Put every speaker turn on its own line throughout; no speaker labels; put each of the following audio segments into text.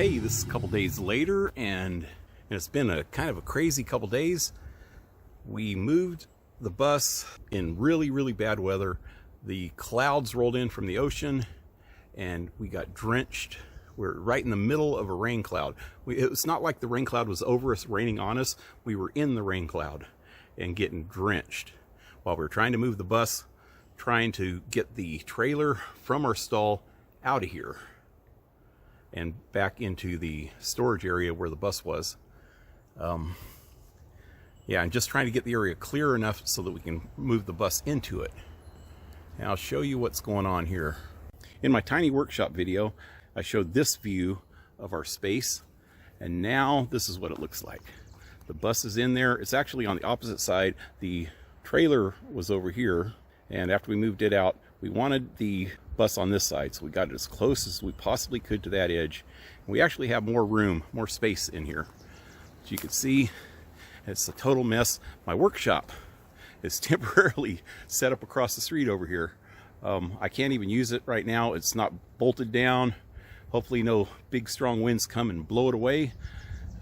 Hey, this is a couple days later, and it's been a kind of a crazy couple days. We moved the bus in really bad weather. The clouds rolled in from the ocean and we got drenched. We're right in the middle of a rain cloud. It's not like the rain cloud was over us, raining on us. We were in the rain cloud and getting drenched while we were trying to move the bus, trying to get the trailer from our stall out of here and back into the storage area where the bus was. Yeah, I'm just trying to get the area clear enough so that we can move the bus into it. And I'll show you what's going on here. In my tiny workshop video, I showed this view of our space, and now this is what it looks like. The bus is in there. It's actually on the opposite side. The trailer was over here, and after we moved it out, we wanted the bus on this side, so we got it as close as we possibly could to that edge. And we actually have more room, more space in here. As you can see, it's a total mess. My workshop is temporarily set up across the street over here. I can't even use it right now. It's not bolted down. Hopefully no big strong winds come and blow it away.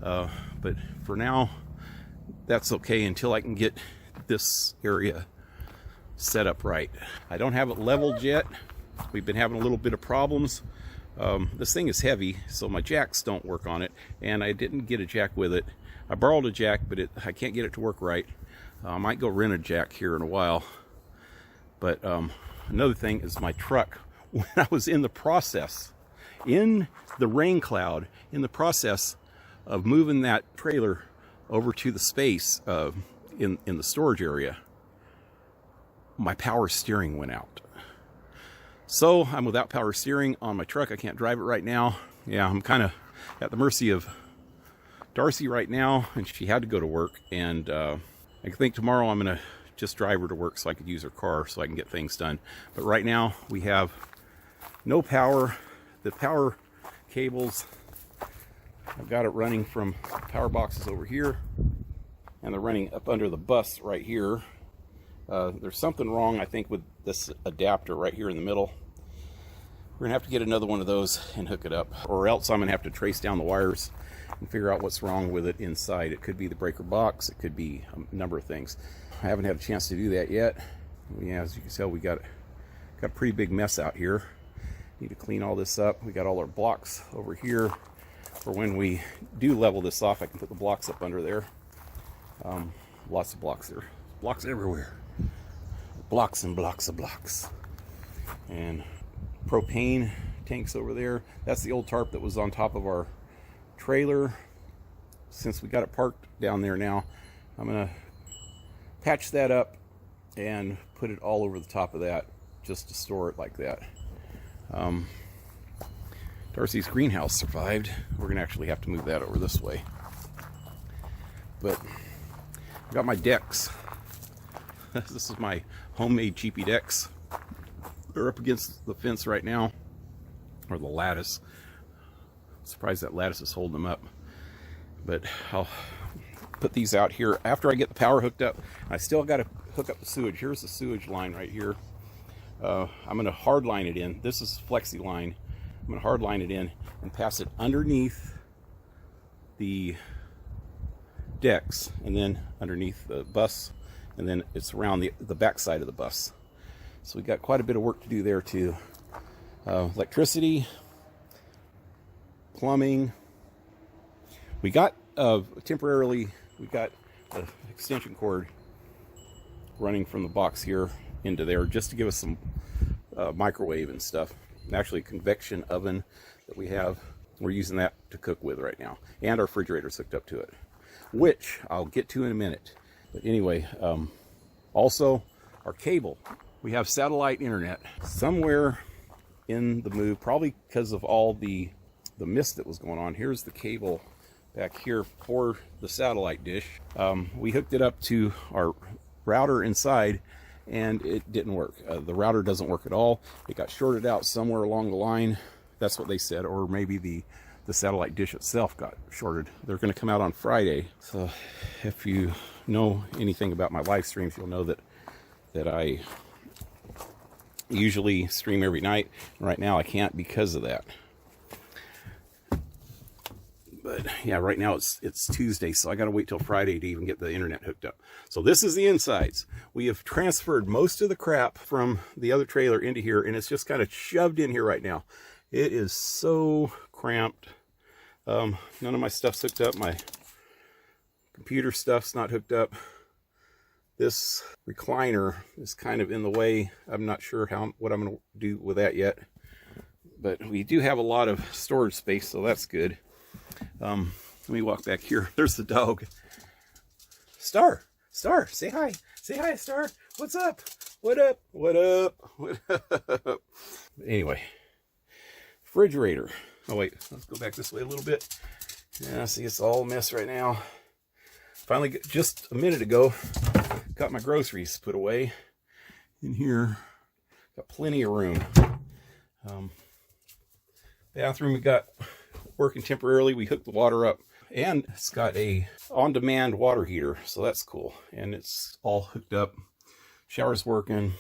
But for now, that's okay until I can get this area set up right. I don't have it leveled yet. We've been having a little bit of problems. This thing is heavy, so my jacks don't work on it, and I didn't get a jack with it. I borrowed a jack, but I can't get it to work right. I might go rent a jack here in a while. But another thing is my truck. When I was in the process, in the rain cloud, in the process of moving that trailer over to the space in the storage area, my power steering went out. So I'm without power steering on my truck. I can't drive it right now. Yeah, I'm kind of at the mercy of Darcy right now, and she had to go to work, and I think tomorrow I'm gonna just drive her to work so I could use her car so I can get things done. But right now we have no power. The power cables, I've got it running from power boxes over here, and they're running up under the bus right here. There's something wrong, I think, with this adapter right here in the middle. We're gonna have to get another one of those and hook it up, or else I'm gonna have to trace down the wires and figure out what's wrong with it inside. It could be the breaker box, it could be a number of things. I haven't had a chance to do that yet. Yeah, as you can tell, we got a pretty big mess out here. Need to clean all this up. We got all our blocks over here for when we do level this off. I can put the blocks up under there. Lots of blocks there. Blocks everywhere. Blocks and blocks of blocks. And propane tanks over there. That's the old tarp that was on top of our trailer. Since we got it parked down there now, I'm gonna patch that up and put it all over the top of that just to store it like that. Darcy's greenhouse survived. We're gonna actually have to move that over this way. But I got my decks. This is my homemade cheapy decks. They're up against the fence right now, or the lattice. I'm surprised that lattice is holding them up. But I'll put these out here after I get the power hooked up. I still got to hook up the sewage. Here's the sewage line right here. I'm going to hard line it in. This is flexi line. I'm going to hard line it in and pass it underneath the decks, and then underneath the bus, and then it's around the back side of the bus. So we got quite a bit of work to do there too. Electricity, plumbing. We got temporarily, we got an extension cord running from the box here into there just to give us some microwave and stuff. Actually, a convection oven that we have. We're using that to cook with right now, and our refrigerator's hooked up to it, which I'll get to in a minute. But anyway, also our cable. We have satellite internet somewhere in the move, probably because of all the mist that was going on. Here's the cable back here for the satellite dish. We hooked it up to our router inside, and it didn't work. The router doesn't work at all. It got shorted out somewhere along the line. That's what they said, or maybe the satellite dish itself got shorted. They're going to come out on Friday. So if you know anything about my live streams, you'll know that I usually stream every night. Right now I can't because of that. But yeah, right now it's Tuesday, so I got to wait till Friday to even get the internet hooked up. So this is the insides. We have transferred most of the crap from the other trailer into here, and it's just kind of shoved in here right now. It is so cramped. None of my stuff's hooked up. My computer stuff's not hooked up. This recliner is kind of in the way. I'm not sure what I'm going to do with that yet. But we do have a lot of storage space, so that's good. Let me walk back here. There's the dog. Star, say hi. Say hi, Star. What's up? What up? What up? What up? Anyway, refrigerator. Oh wait, let's go back this way a little bit. Yeah, see, it's all a mess right now. Finally, just a minute ago, got my groceries put away in here. Got plenty of room. Bathroom we got working temporarily. We hooked the water up, and it's got a on-demand water heater, so that's cool. And it's all hooked up. Shower's working.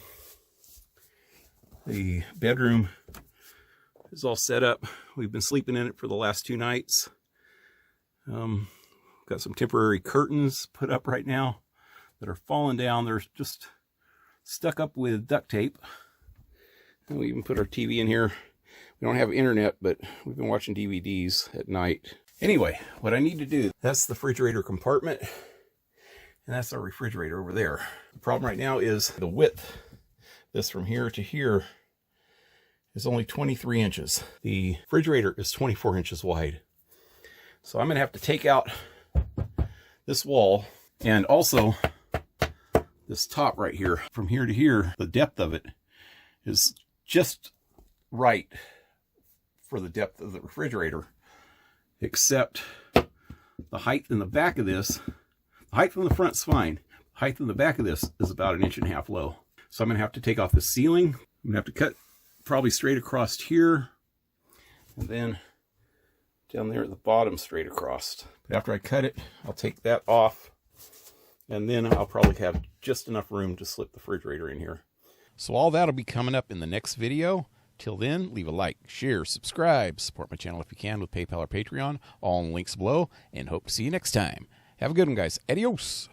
The bedroom is all set up. We've been sleeping in it for the last 2 nights. Got some temporary curtains put up right now that are falling down. They're just stuck up with duct tape. And we even put our TV in here. We don't have internet, but we've been watching DVDs at night. Anyway, what I need to do, that's the refrigerator compartment, and that's our refrigerator over there. The problem right now is the width. This from here to here is only 23 inches. The refrigerator is 24 inches wide. So I'm going to have to take out this wall, and also this top right here. From here to here, the depth of it is just right for the depth of the refrigerator, except the height in the back of this, the height from the front's fine. The height in the back of this is about 1.5 inches low. So I'm going to have to take off the ceiling. I'm going to have to cut probably straight across here, and then down there at the bottom straight across. But after I cut it, I'll take that off, and then I'll probably have just enough room to slip the refrigerator in here. So all that'll be coming up in the next video. Till then, leave a like, share, subscribe, support my channel if you can with PayPal or Patreon, all in the links below, and hope to see you next time. Have a good one, guys. Adios.